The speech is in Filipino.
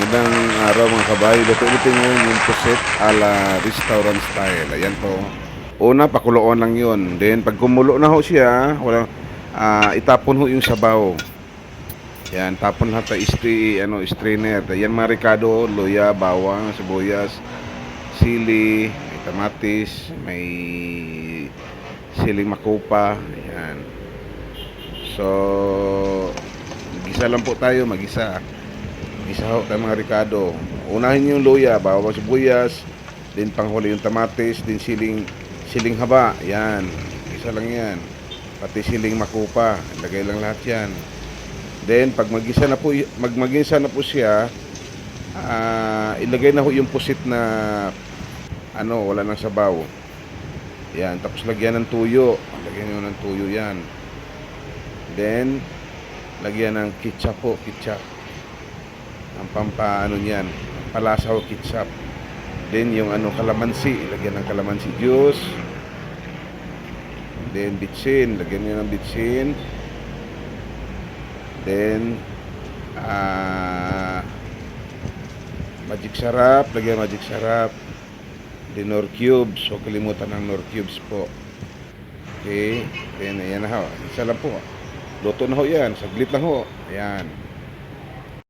Magandang araw mga kabayo. Luto-luto ngayon yung puset ala restaurant style. Ayan po. Una, pakuloan lang yun. Then, pag kumulo na ho siya, itapon ho yung sabaw. Yan, tapon lahat sa strainer. Yan mga ricado, luya, bawang, sibuyas, sili, may kamatis, may siling makupa. Ayan. So, mag-isa lang po tayo, mag-isa. Isa ho tayo mga ricado. Unahin yung luya, bawang sibuyas, din panghuli yung tamatis, din siling haba. Yan. Isa lang yan. Pati siling makupa. Ilagay lang lahat yan. Then pag magisa na po siya, ilagay na ho yung pusit na wala nang sabaw. Yan, tapos lagyan ng tuyo. Lagyan niyo ng tuyo yan. Then lagyan ng ketchup po, ketchup. Ang pampaano niyan, palasa o ketchup. Then yung kalamansi, lagyan ng kalamansi juice. Then bitsin, lagyan niyo ng bitsin. Then magic sarap, lagyan magic sarap. Then nor cubes, huwag kalimutan ng nor cubes po. Okay, then ayan na ho, isa lang po. Luto na ho yan, saglit lang ho. Ayan.